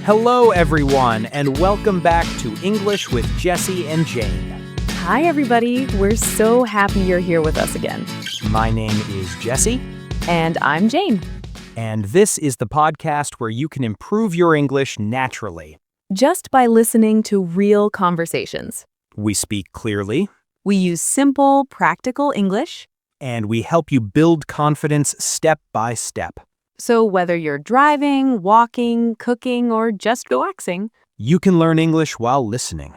Hello, everyone, and welcome back to English with Jesse and Jane. Hi, everybody. We're so happy you're here with us again. My name is Jesse. And I'm Jane. And this is the podcast where you can improve your English naturally. Just by listening to real conversations. We speak clearly. We use simple, practical English. And we help you build confidence step by step. So whether you're driving, walking, cooking, or just relaxing, you can learn English while listening.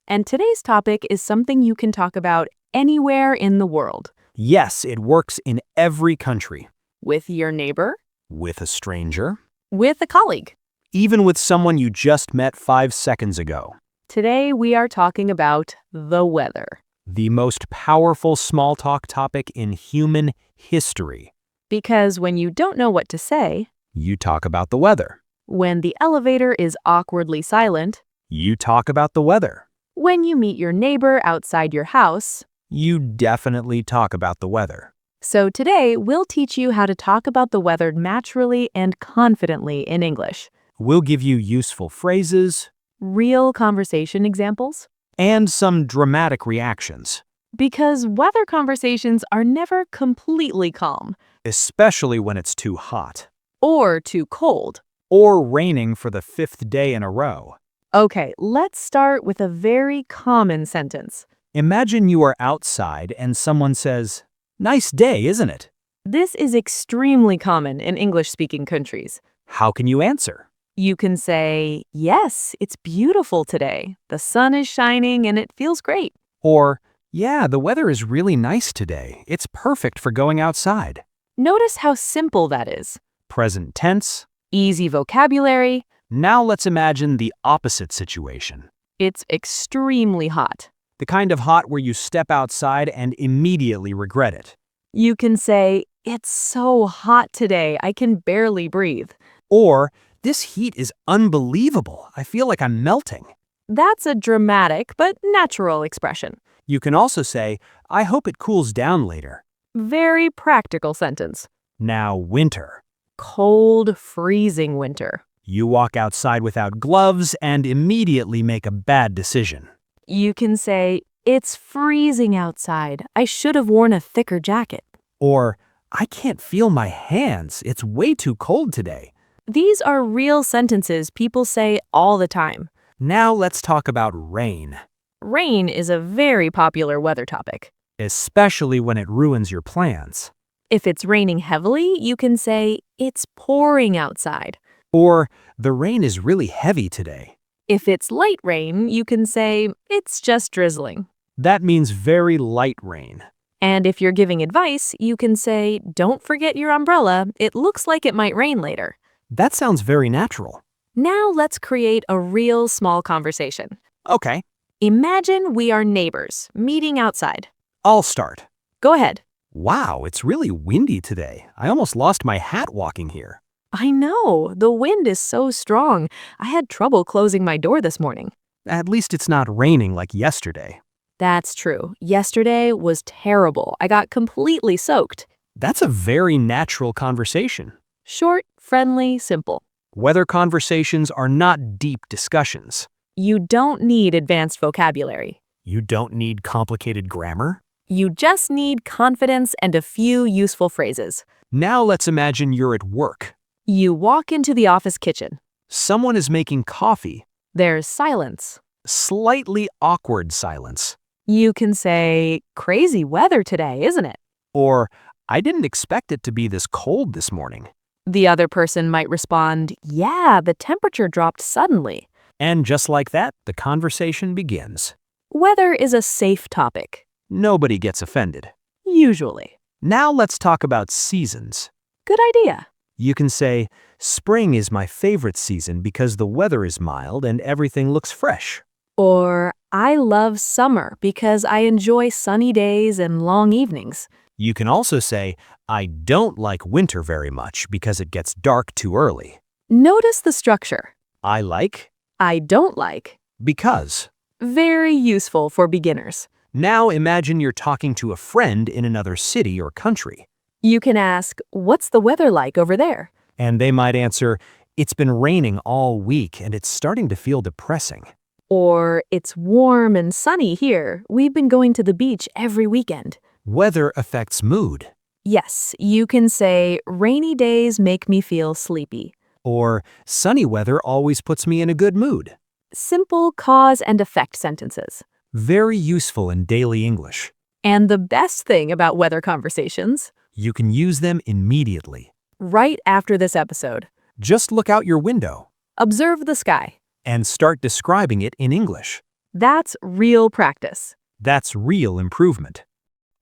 And today's topic is something you can talk about anywhere in the world. Yes, it works in every country. With your neighbor. With a stranger. With a colleague. Even with someone you just met 5 seconds ago. Today we are talking about the weather. The most powerful small talk topic in human history. Because when you don't know what to say, you talk about the weather. When the elevator is awkwardly silent, you talk about the weather. When you meet your neighbor outside your house, you definitely talk about the weather. So today, we'll teach you how to talk about the weather naturally and confidently in English. We'll give you useful phrases, real conversation examples, and some dramatic reactions. Because weather conversations are never completely calm. Especially when it's too hot. Or too cold. Or raining for the 5th day in a row. Okay, let's start with a very common sentence. Imagine you are outside and someone says, "Nice day, isn't it?" This is extremely common in English-speaking countries. How can you answer? You can say, "Yes, it's beautiful today. The sun is shining and it feels great." Or, "Yeah, the weather is really nice today. It's perfect for going outside." Notice how simple that is. Present tense. Easy vocabulary. Now let's imagine the opposite situation. It's extremely hot. The kind of hot where you step outside and immediately regret it. You can say, "It's so hot today, I can barely breathe." Or, "This heat is unbelievable. I feel like I'm melting." That's a dramatic but natural expression. You can also say, "I hope it cools down later." Very practical sentence. Now, winter. Cold, freezing winter. You walk outside without gloves and immediately make a bad decision. You can say, "It's freezing outside. I should have worn a thicker jacket." Or, "I can't feel my hands. It's way too cold today." These are real sentences people say all the time. Now let's talk about rain. Rain is a very popular weather topic. Especially when it ruins your plans. If it's raining heavily, you can say, "It's pouring outside." Or, "The rain is really heavy today." If it's light rain, you can say, "It's just drizzling." That means very light rain. And if you're giving advice, you can say, "Don't forget your umbrella. It looks like it might rain later." That sounds very natural. Now let's create a real small conversation. Okay. Imagine we are neighbors, meeting outside. I'll start. Go ahead. Wow, it's really windy today. I almost lost my hat walking here. I know, the wind is so strong. I had trouble closing my door this morning. At least it's not raining like yesterday. That's true. Yesterday was terrible. I got completely soaked. That's a very natural conversation. Short, friendly, simple. Weather conversations are not deep discussions. You don't need advanced vocabulary. You don't need complicated grammar. You just need confidence and a few useful phrases. Now let's imagine you're at work. You walk into the office kitchen. Someone is making coffee. There's silence. Slightly awkward silence. You can say, "Crazy weather today, isn't it?" Or, "I didn't expect it to be this cold this morning." The other person might respond, "Yeah, the temperature dropped suddenly." And just like that, the conversation begins. Weather is a safe topic. Nobody gets offended. Usually. Now let's talk about seasons. Good idea. You can say, "Spring is my favorite season because the weather is mild and everything looks fresh." Or, "I love summer because I enjoy sunny days and long evenings." You can also say, "I don't like winter very much because it gets dark too early." Notice the structure. I like. I don't like. Because. Very useful for beginners. Now imagine you're talking to a friend in another city or country. You can ask, "What's the weather like over there?" And they might answer, It's been raining all week and it's starting to feel depressing. Or it's warm and sunny here. We've been going to the beach every weekend. Weather affects mood. Yes, you can say rainy days make me feel sleepy. Or sunny weather always puts me in a good mood. Simple cause and effect sentences. Very useful in daily English. And the best thing about weather conversations, You can use them immediately. right after this episode, Just look out your window observe the sky. and start describing it in English. That's real practice. That's real improvement.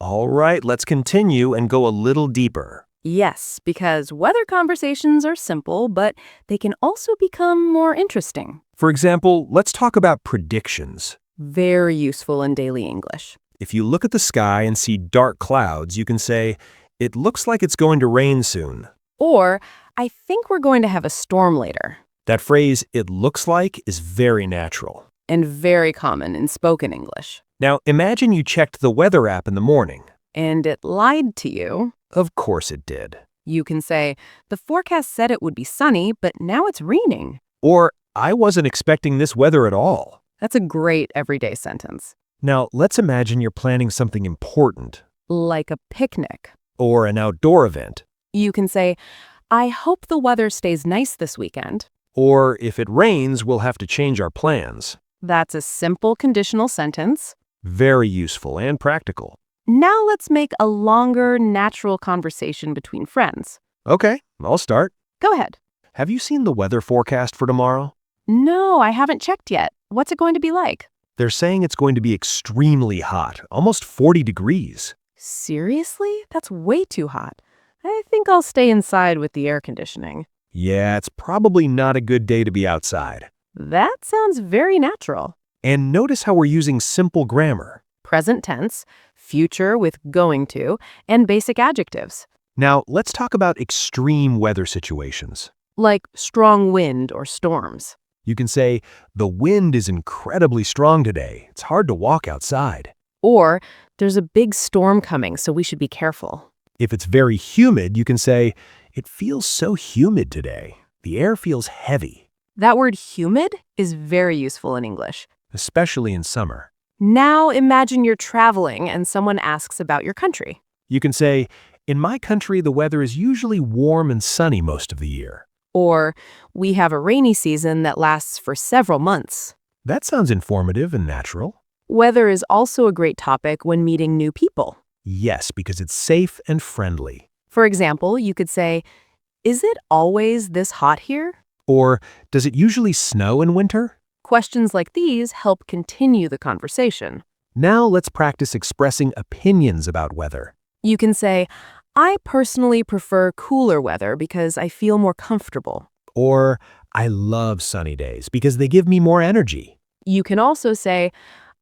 All right, let's continue and go a little deeper. Yes, because weather conversations are simple, but they can also become more interesting. For example, let's talk about predictions. Very useful in daily English. If you look at the sky and see dark clouds, you can say, "It looks like it's going to rain soon." Or, I think we're going to have a storm later. That phrase, "it looks like," is very natural. And very common in spoken English. Now, imagine you checked the weather app in the morning. And it lied to you. Of course it did. You can say, the forecast said it would be sunny, but now it's raining. Or, "I wasn't expecting this weather at all." That's a great everyday sentence. Now, let's imagine you're planning something important, Like a picnic. or an outdoor event. You can say, I hope the weather stays nice this weekend. Or, "If it rains, we'll have to change our plans." That's a simple conditional sentence. Very useful and practical. Now let's make a longer, natural conversation between friends. Okay, I'll start. Go ahead. Have you seen the weather forecast for tomorrow? No, I haven't checked yet. What's it going to be like? They're saying it's going to be extremely hot, almost 40 degrees. Seriously? That's way too hot. I think I'll stay inside with the air conditioning. Yeah, it's probably not a good day to be outside. That sounds very natural. And notice how we're using simple grammar. Present tense, future with going to, and basic adjectives. Now, let's talk about extreme weather situations. Like strong wind or storms. You can say, "The wind is incredibly strong today. It's hard to walk outside." Or, there's a big storm coming, so we should be careful. If it's very humid, you can say, "It feels so humid today. The air feels heavy," That word humid is very useful in English. especially in summer. Now imagine you're traveling and someone asks about your country. You can say, "In my country, the weather is usually warm and sunny most of the year." Or, we have a rainy season that lasts for several months. That sounds informative and natural. Weather is also a great topic when meeting new people. Yes, because it's safe and friendly. For example, you could say, is it always this hot here? Or, "Does it usually snow in winter?" Questions like these help continue the conversation. Now let's practice expressing opinions about weather. You can say, I personally prefer cooler weather because I feel more comfortable. Or, "I love sunny days because they give me more energy." You can also say,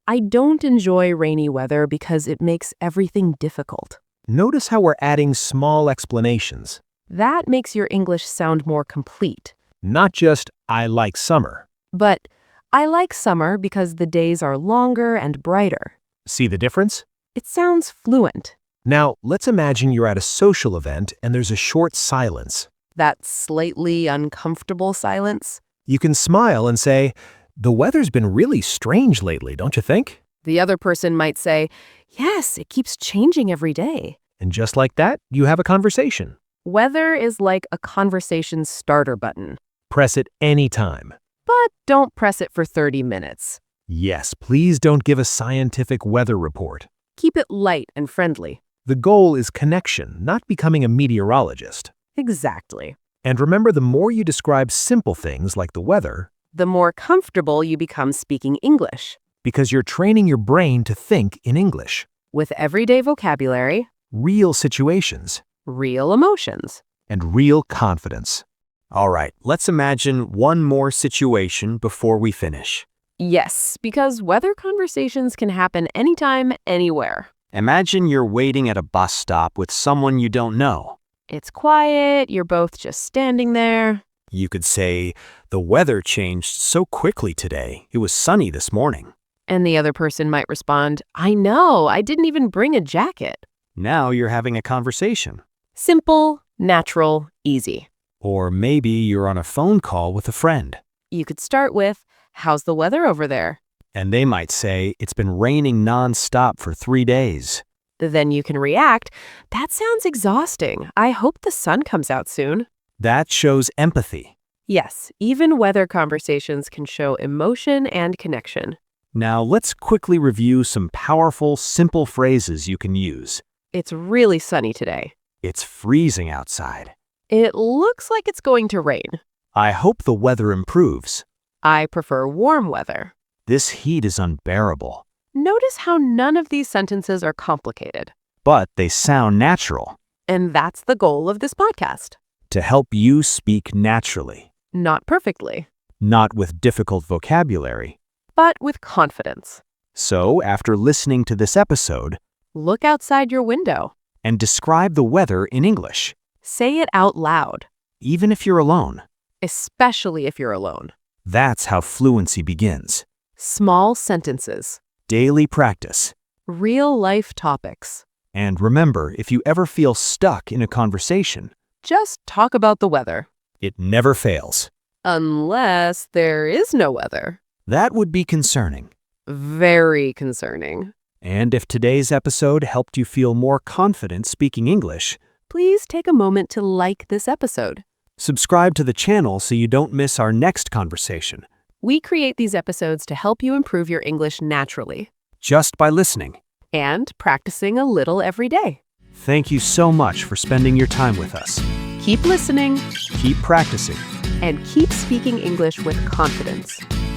I don't enjoy rainy weather because it makes everything difficult. Notice how we're adding small explanations. That makes your English sound more complete. Not just, "I like summer." But I like summer because the days are longer and brighter. See the difference? It sounds fluent. Now, let's imagine you're at a social event and there's a short silence. That slightly uncomfortable silence. You can smile and say, "The weather's been really strange lately, don't you think?" The other person might say, yes, it keeps changing every day. And just like that, you have a conversation. Weather is like a conversation starter button. Press it anytime. But don't press it for 30 minutes. Yes, please don't give a scientific weather report. Keep it light and friendly. The goal is connection, not becoming a meteorologist. Exactly. And remember, the more you describe simple things like the weather, The more comfortable you become speaking English. because you're training your brain to think in English. With everyday vocabulary, Real situations, real emotions. and real confidence. All right, let's imagine one more situation before we finish. Yes, because weather conversations can happen anytime, anywhere. Imagine you're waiting at a bus stop with someone you don't know. It's quiet, you're both just standing there. You could say, "The weather changed so quickly today. It was sunny this morning." And the other person might respond, I know, I didn't even bring a jacket. Now you're having a conversation. Simple, natural, easy. Or maybe you're on a phone call with a friend, You could start with, "How's the weather over there?" and they might say, "It's been raining nonstop for 3 days." Then you can react, "That sounds exhausting. I hope the sun comes out soon." That shows empathy. Yes, even weather conversations can show emotion and connection. Now let's quickly review some powerful, simple phrases you can use. It's really sunny today. It's freezing outside. It looks like it's going to rain. I hope the weather improves. I prefer warm weather. This heat is unbearable. Notice how none of these sentences are complicated. But they sound natural. And that's the goal of this podcast. To help you speak naturally. Not perfectly, Not with difficult vocabulary. but with confidence. So, after listening to this episode, Look outside your window. and describe the weather in English, Say it out loud, even if you're alone. especially if you're alone. That's how fluency begins. Small sentences, Daily practice. real-life topics. And remember, if you ever feel stuck in a conversation, Just talk about the weather. it never fails. Unless there is no weather. That would be concerning. Very concerning. And if today's episode helped you feel more confident speaking English, Please take a moment to like this episode. subscribe to the channel so you don't miss our next conversation, We create these episodes to help you improve your English naturally just by listening. and practicing a little every day. Thank you so much for spending your time with us. Keep listening Keep practicing. and keep speaking English with confidence.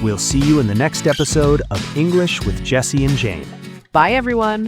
We'll see you in the next episode of English with Jesse and Jane. Bye, everyone.